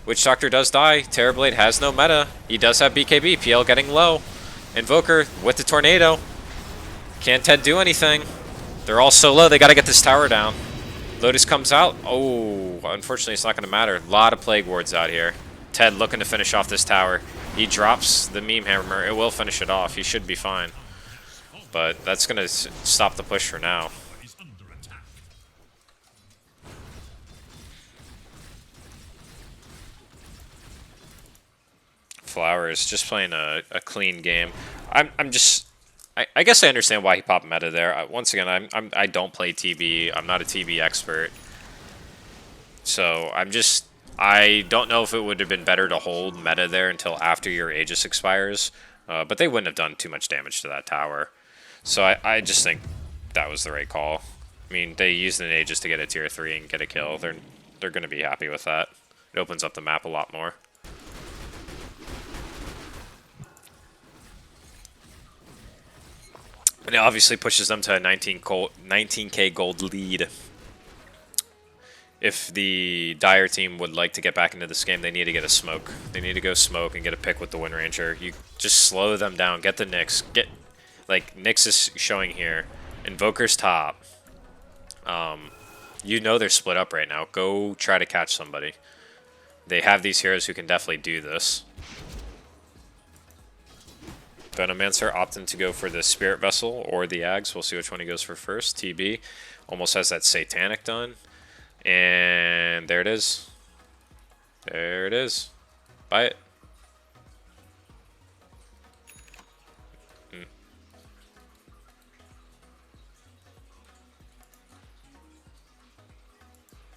Witch Doctor does die. Terrorblade has no meta. He does have BKB. PL getting low. Invoker with the Tornado. Can't Ted do anything? They're all so low, they gotta get this tower down. Lotus comes out. Oh, unfortunately it's not gonna matter. A lot of Plague Wards out here. Ted looking to finish off this tower. He drops the Meme Hammer. It will finish it off. He should be fine. But that's gonna stop the push for now. Flowers just playing a clean game. I guess I understand why he popped meta there. Once again, I don't play TB. I'm not a TB expert. So I don't know if it would have been better to hold meta there until after your Aegis expires. But they wouldn't have done too much damage to that tower. So I just think that was the right call. I mean, they used an Aegis to get a tier 3 and get a kill. They're they're going to be happy with that. It opens up the map a lot more. And it obviously pushes them to a 19k gold lead. If the Dire team would like to get back into this game, they need to get a smoke. They need to go smoke and get a pick with the Wind Ranger. You just slow them down. Get the Nyx. Like, Nyx is showing here. Invoker's top. You know they're split up right now. Go try to catch somebody. They have these heroes who can definitely do this. Venomancer opting to go for the Spirit Vessel or the Ags. We'll see which one he goes for first. TB almost has that Satanic done. And there it is. There it is. Buy it.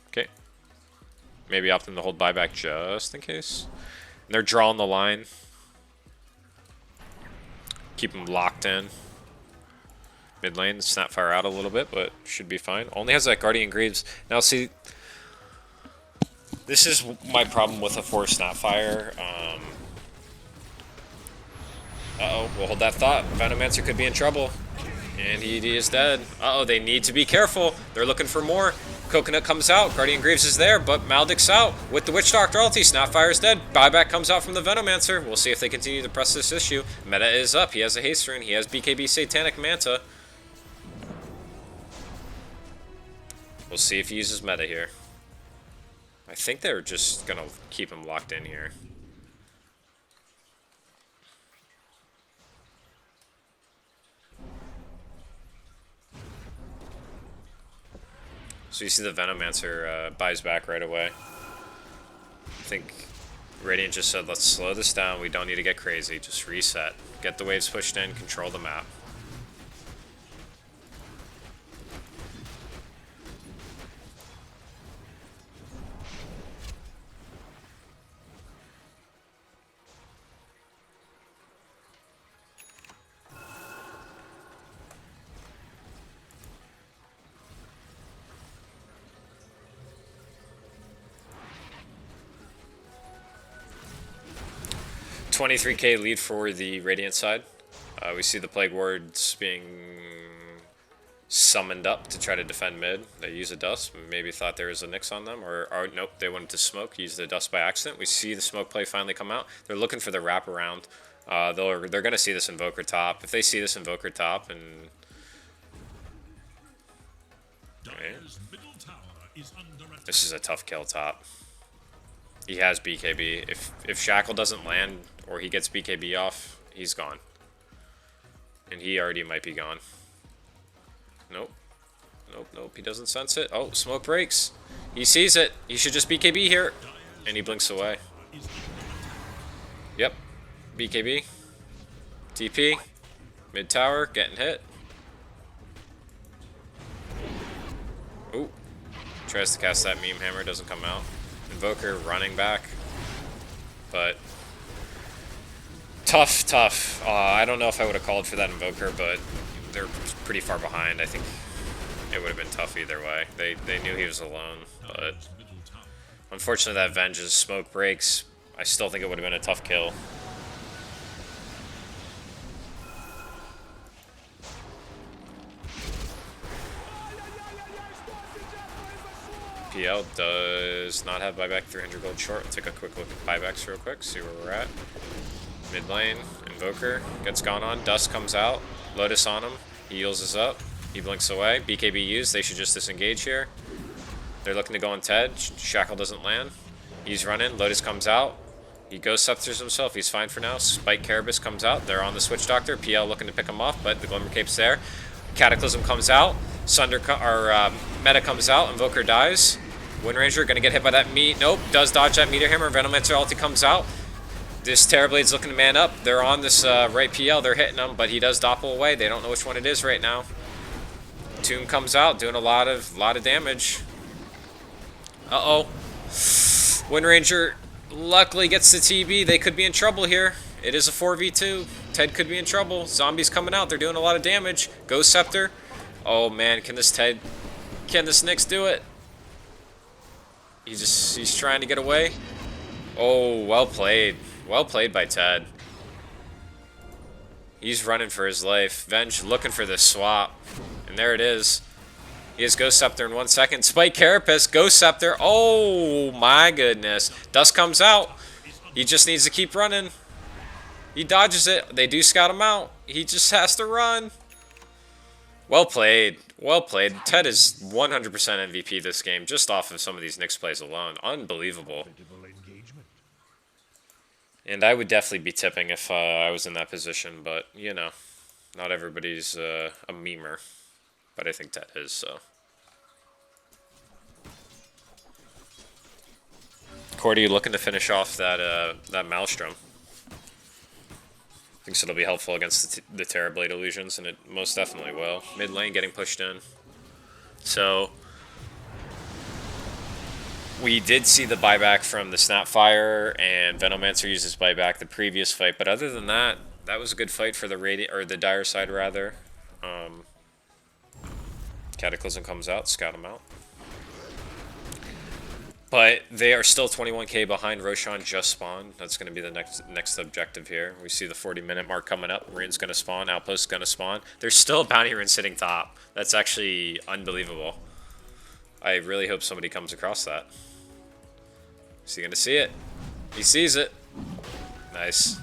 Okay. Maybe opting to hold buyback just in case. And they're drawing the line. Keep them locked in. Mid lane, Snapfire out a little bit, but should be fine. Only has that Guardian Greaves. Now, see, this is my problem with a 4 Snapfire. Uh-oh, we'll hold that thought. Venomancer could be in trouble. And he is dead. Uh-oh, they need to be careful. They're looking for more. Coconut comes out. Guardian Greaves is there, but Maldic's out. With the Witch Doctor ulti, Snapfire is dead. Buyback comes out from the Venomancer. We'll see if they continue to press this issue. Meta is up. He has a haste rune. He has BKB Satanic Manta. We'll see if he uses meta here. I think they're just going to keep him locked in here. So you see the Venomancer buys back right away. I think Radiant just said, let's slow this down. We don't need to get crazy. Just reset. Get the waves pushed in. Control the map. $23k lead for the Radiant side. We see the Plague Wards being summoned up to try to defend mid. They use a dust. Maybe thought there was a Nyx on them. Or nope, they wanted to smoke. Use the dust by accident. We see the smoke play finally come out. They're looking for the wraparound. They're going to see this Invoker top. If they see this Invoker top and... Okay. This is a tough kill top. He has BKB. If Shackle doesn't land or he gets BKB off, he's gone. And he already might be gone. Nope. Nope, nope. He doesn't sense it. Oh, smoke breaks. He sees it. He should just BKB here. And he blinks away. Yep. BKB. TP. Mid tower. Getting hit. Ooh. Tries to cast that meme hammer. Doesn't come out. Invoker running back. But tough. I don't know if I would have called for that Invoker, but they're pretty far behind. I think it would have been tough either way. They knew he was alone, but unfortunately that Venge's smoke breaks. I still think it would have been a tough kill. PL does not have buyback 300 gold short. Let's take a quick look at buybacks real quick, see where we're at. Mid lane, Invoker gets gone on. Dust comes out. Lotus on him. He heals us up. He blinks away. BKB used. They should just disengage here. They're looking to go on Ted. Shackle doesn't land. He's running. Lotus comes out. He Ghost Scepters himself. He's fine for now. Spike Carapace comes out. They're on the Switch Doctor. PL looking to pick him off, but the Glimmer Cape's there. Cataclysm comes out. Meta comes out. Invoker dies. Wind Ranger gonna get hit by that meat. Nope. Does dodge that Meteor Hammer. Venomancer ulti comes out. This Terrorblade's looking to man up. They're on this right PL. They're hitting him, but he does doppel away. They don't know which one it is right now. Tomb comes out, doing a lot of damage. Uh-oh. Wind Ranger luckily gets the TB. They could be in trouble here. It is a 4v2. Ted could be in trouble. Zombies coming out. They're doing a lot of damage. Ghost Scepter. Oh, man. Can this Nyx do it? He's trying to get away. Oh, well played. Well played by Ted. He's running for his life. Venge looking for this swap. And there it is. He has Ghost Scepter in 1 second. Spike Carapace, Ghost Scepter. Oh my goodness. Dust comes out. He just needs to keep running. He dodges it. They do scout him out. He just has to run. Well played. Well played. Ted is 100% MVP this game, just off of some of these Knicks plays alone. Unbelievable. And I would definitely be tipping if I was in that position, but, you know, not everybody's a memer. But I think Ted is, so. Cordy, you looking to finish off that Maelstrom? Thinks it'll be helpful against the Terrorblade illusions, and it most definitely will. Mid lane getting pushed in. So, we did see the buyback from the Snapfire, and Venomancer uses buyback the previous fight, but other than that, that was a good fight for the dire side rather. Cataclysm comes out, scout him out. But they are still 21k behind. Roshan just spawned. That's going to be the next objective here. We see the 40-minute mark coming up. Rune's going to spawn. Outpost's going to spawn. There's still a bounty rune sitting top. That's actually unbelievable. I really hope somebody comes across that. Is he going to see it? He sees it. Nice.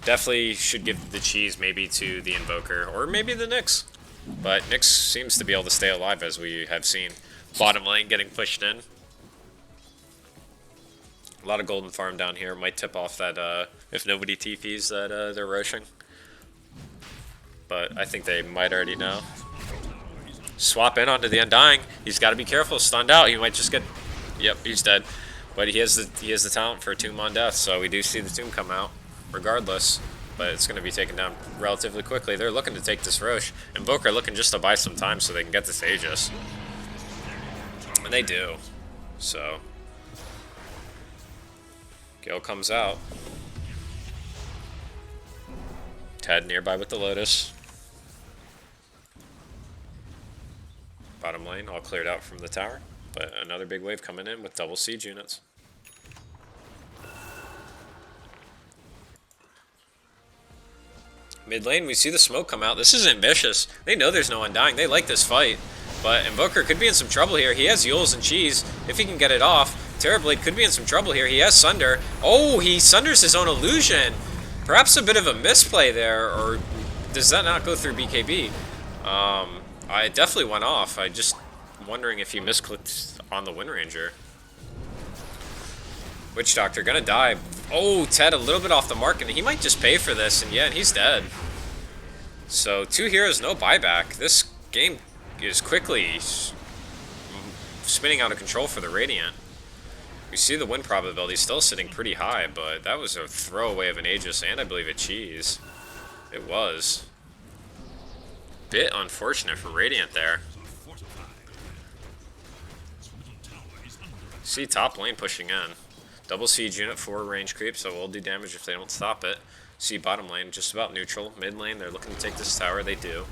Definitely should give the cheese maybe to the Invoker, or maybe the Nyx. But Nyx seems to be able to stay alive, as we have seen. Bottom lane getting pushed in. A lot of golden farm down here. Might tip off that if nobody TPs that they're rushing. But I think they might already know. Swap in onto the Undying. He's got to be careful. Stunned out. He might just get... Yep, he's dead. But he has the talent for a Tomb on Death, so we do see the Tomb come out. Regardless, but it's going to be taken down relatively quickly. They're looking to take this Roche. Invoker looking just to buy some time so they can get this Aegis. And they do. So, Gale comes out. Ted nearby with the Lotus. Bottom lane all cleared out from the tower. But another big wave coming in with double siege units. Mid lane, we see the smoke come out. This is ambitious. They know there's no Undying. They like this fight. But Invoker could be in some trouble here. He has Yules and Cheese, if he can get it off. Terrorblade could be in some trouble here. He has Sunder. Oh, he sunders his own illusion. Perhaps a bit of a misplay there, or does that not go through BKB? I definitely went off. I just wondering if he misclicked on the Wind Ranger. Witch Doctor gonna die. Oh, Ted a little bit off the mark, and he might just pay for this, and yeah, and he's dead. So 2 heroes, no buyback. This game is quickly spinning out of control for the Radiant. We see the win probability still sitting pretty high, but that was a throwaway of an Aegis, and I believe a cheese. It was. Bit unfortunate for Radiant there. See top lane pushing in. Double siege unit for range creep, so we'll do damage if they don't stop it. See bottom lane just about neutral. Mid lane, they're looking to take this tower. They do.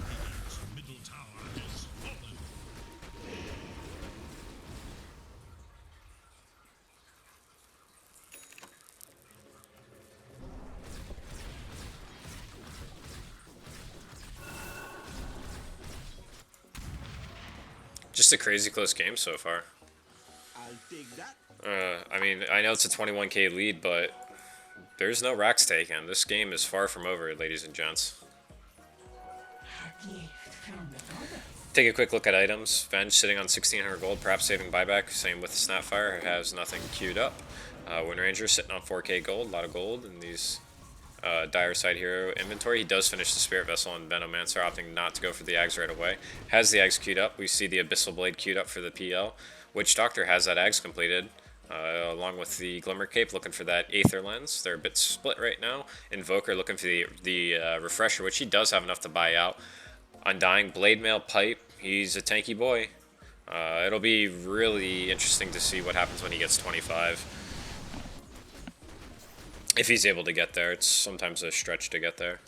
Just a crazy close game so far. I'll dig that. I mean, I know it's a 21k lead, but there's no racks taken. This game is far from over, ladies and gents. Take a quick look at items. Venge sitting on 1600 gold, perhaps saving buyback. Same with Snapfire, has nothing queued up. Wind Ranger sitting on 4k gold, a lot of gold in these dire side hero inventory. He does finish the Spirit Vessel and Venomancer, opting not to go for the Ags right away. Has the Ags queued up. We see the Abyssal Blade queued up for the PL. Witch Doctor has that Ags completed. Along with the Glimmer Cape, looking for that Aether Lens. They're a bit split right now. Invoker looking for the Refresher, which he does have enough to buy out. Undying, Blade Mail, Pipe. He's a tanky boy. It'll be really interesting to see what happens when he gets 25. If he's able to get there. It's sometimes a stretch to get there.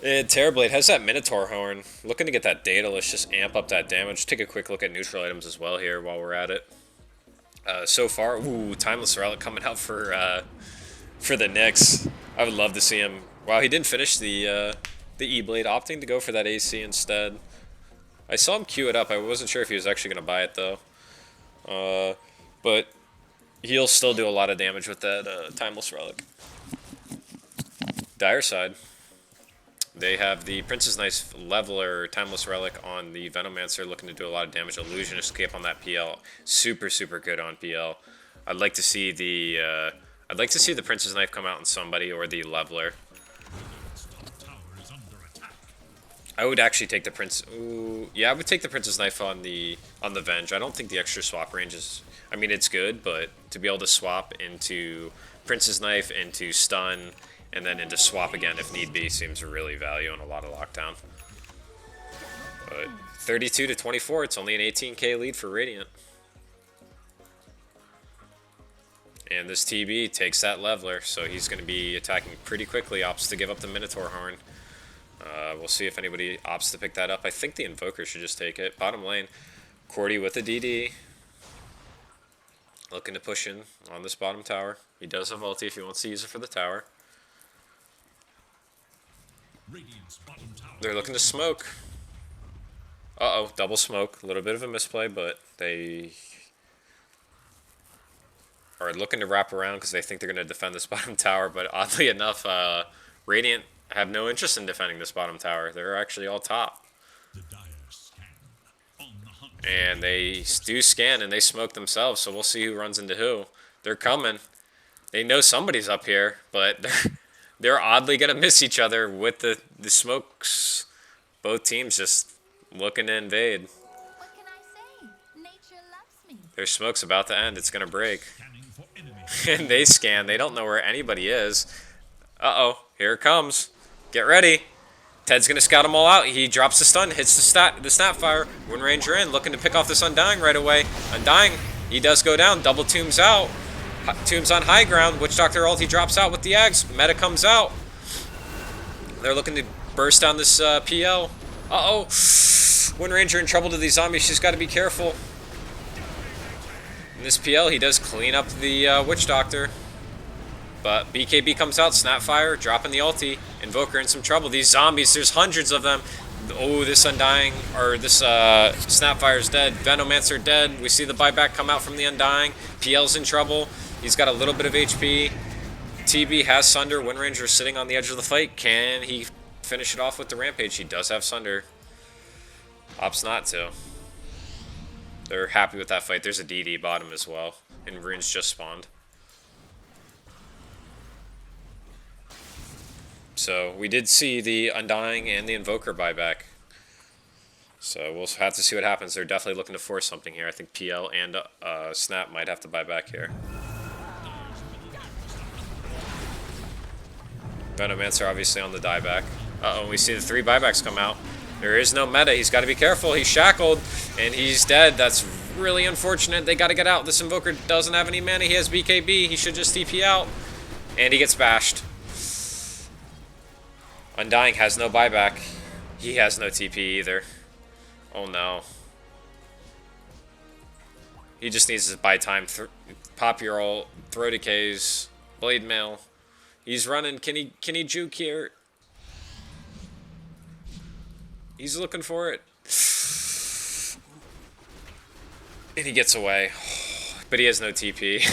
Terrorblade has that Minotaur horn. Looking to get that data. Let's just amp up that damage. Take a quick look at neutral items as well here while we're at it. So far, ooh, Timeless Relic coming out for the Knicks. I would love to see him. Wow, he didn't finish the E-Blade, opting to go for that AC instead. I saw him queue it up. I wasn't sure if he was actually going to buy it, though. But he'll still do a lot of damage with that Timeless Relic. Dire side. They have the Princess Knife Leveler Timeless Relic on the Venomancer, looking to do a lot of damage. Illusion Escape on that PL. Super, super good on PL. I'd like to see the Princess Knife come out on somebody, or the Leveler. I would actually take the Prince. Ooh, yeah, I would take the Princess Knife on the Venge. I don't think the extra swap range is. I mean, it's good, but to be able to swap into Princess Knife, into stun, and then into swap again if need be seems really value on a lot of lockdown. But 32 to 24, it's only an 18k lead for Radiant. And this TB takes that Leveler, so he's going to be attacking pretty quickly. Opts to give up the Minotaur Horn. We'll see if anybody opts to pick that up. I think the Invoker should just take it. Bottom lane, Cordy with a DD. Looking to push in on this bottom tower. He does have ulti if he wants to use it for the tower. They're looking to smoke. Uh-oh, double smoke. A little bit of a misplay, but they are looking to wrap around because they think they're going to defend this bottom tower. But oddly enough, Radiant have no interest in defending this bottom tower. They're actually all top. And they do scan and they smoke themselves, so we'll see who runs into who. They're coming. They know somebody's up here, but they're oddly going to miss each other with the smokes. Both teams just looking to invade. What can I say? Nature loves me. Their smoke's about to end. It's going to break. And they scan. They don't know where anybody is. Uh-oh. Here it comes. Get ready. Ted's going to scout them all out. He drops the stun, hits the Snapfire. Wind Ranger in, looking to pick off this Undying right away. Undying, he does go down. Double tombs out. Tombs on high ground. Witch Doctor ulti drops out with the Ags. Meta comes out. They're looking to burst down this PL. Uh-oh. Wind Ranger in trouble to these zombies. She's got to be careful. In this PL, he does clean up the Witch Doctor. But BKB comes out, Snapfire, dropping the ulti. Invoker in some trouble. These zombies, there's hundreds of them. Oh, this Undying, or this Snapfire's dead. Venomancer dead. We see the buyback come out from the Undying. PL's in trouble. He's got a little bit of HP. TB has Sunder. Wind Ranger sitting on the edge of the fight. Can he finish it off with the Rampage? He does have Sunder. Opts not to. They're happy with that fight. There's a DD bottom as well. And Runes just spawned. So we did see the Undying and the Invoker buyback. So we'll have to see what happens. They're definitely looking to force something here. I think PL and Snap might have to buy back here. Venomancer obviously on the dieback. Uh-oh, we see the 3 buybacks come out. There is no meta. He's got to be careful. He's shackled, and he's dead. That's really unfortunate. They got to get out. This Invoker doesn't have any mana. He has BKB. He should just TP out. And he gets bashed. Undying has no buyback. He has no TP either. Oh no. He just needs to buy time. Pop your ult. Throw decays. Blade mail. He's running. Can he juke here? He's looking for it. And he gets away. But he has no TP.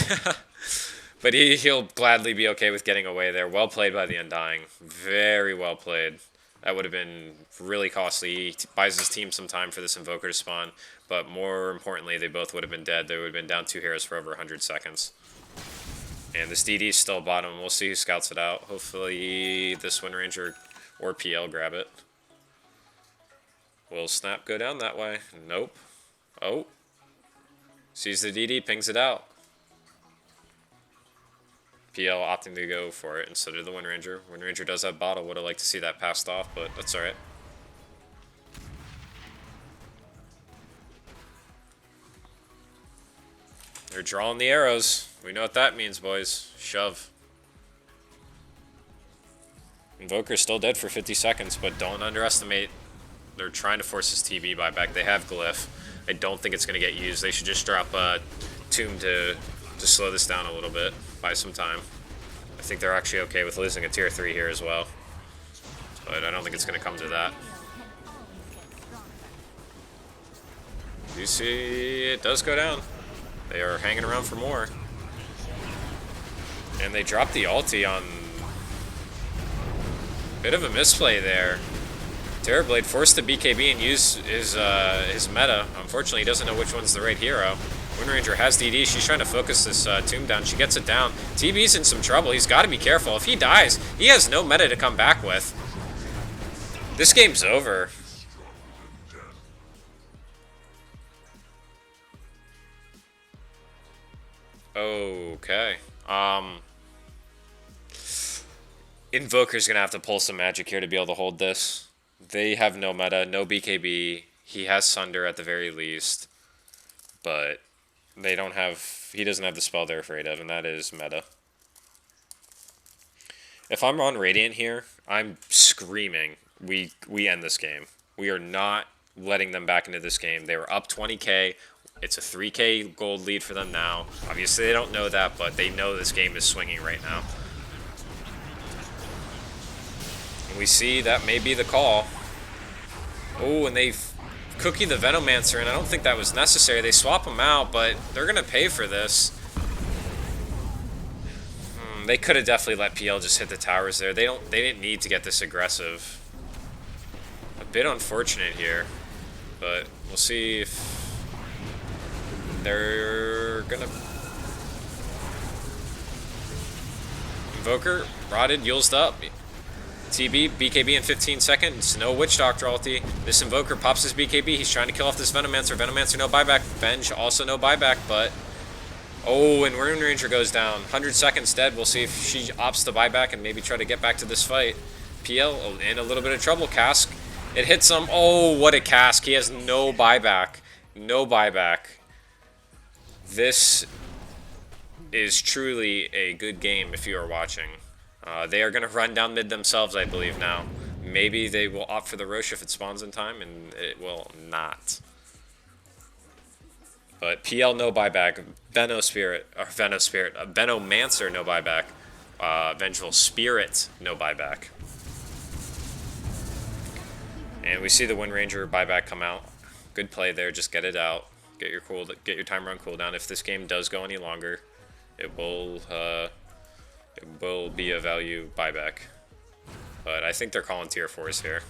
But he'll gladly be okay with getting away there. Well played by the Undying. Very well played. That would have been really costly. He buys his team some time for this Invoker to spawn. But more importantly, they both would have been dead. They would have been down 2 heroes for over 100 seconds. And this DD is still bottom. We'll see who scouts it out. Hopefully this Wind Ranger or PL grab it. Will Snap go down that way? Nope. Oh. Sees the DD, pings it out. PL opting to go for it instead of the Wind Ranger. Wind Ranger does have bottle. Would have liked to see that passed off, but that's alright. They're drawing the arrows. We know what that means, boys. Shove. Invoker's still dead for 50 seconds, but don't underestimate. They're trying to force his TB buyback. They have Glyph. I don't think it's going to get used. They should just drop a Tomb to slow this down a little bit, buy some time. I think they're actually okay with losing a tier 3 here as well. But I don't think it's going to come to that. You see, it does go down. They are hanging around for more. And they dropped the ulti on... Bit of a misplay there. Terrorblade forced to BKB and use his meta. Unfortunately, he doesn't know which one's the right hero. Windranger has DD. She's trying to focus this Tomb down. She gets it down. TB's in some trouble. He's got to be careful. If he dies, he has no meta to come back with. This game's over. Okay. Invoker's gonna have to pull some magic here to be able to hold this. They have no meta, no BKB. He has Sunder at the very least, but they don't have. He doesn't have the spell they're afraid of, and that is meta. If I'm on Radiant here, I'm screaming. We end this game. We are not letting them back into this game. They were up 20k. It's a 3k gold lead for them now. Obviously, they don't know that, but they know this game is swinging right now. And we see that may be the call. Oh, and they've cookied the Venomancer, and I don't think that was necessary. They swap him out, but they're going to pay for this. They could have definitely let PL just hit the towers there. They didn't need to get this aggressive. A bit unfortunate here, but we'll see if they're gonna... Invoker, rotted, Yulesed up. TB, BKB in 15 seconds. No Witch Doctor ulti. This Invoker pops his BKB. He's trying to kill off this Venomancer. Venomancer, no buyback. Venge, also no buyback, but... Oh, and Rune Ranger goes down. 100 seconds dead. We'll see if she opts to buyback and maybe try to get back to this fight. PL in a little bit of trouble. Cask. It hits him. Oh, what a Cask. He has no buyback. No buyback. This is truly a good game if you are watching. They are going to run down mid themselves, I believe, now. Maybe they will opt for the Rosh if it spawns in time, and it will not. But PL, no buyback. Venomancer, no buyback. Vengeful Spirit, no buyback. And we see the Wind Ranger buyback come out. Good play there, just get it out. Get your timer on cooldown. If this game does go any longer, it will be a value buyback. But I think they're calling tier 4s here.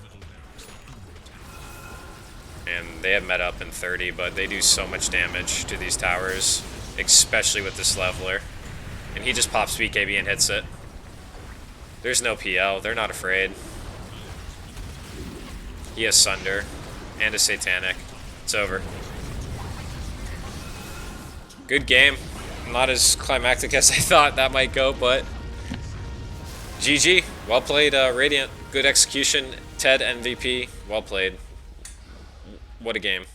And they have met up in 30, but they do so much damage to these towers, especially with this leveler. And he just pops BKB and hits it. There's no PL. They're not afraid. He has Sunder and a Satanic. It's over. Good game. Not as climactic as I thought that might go, but GG. Well played, Radiant. Good execution. Ted MVP. Well played. What a game.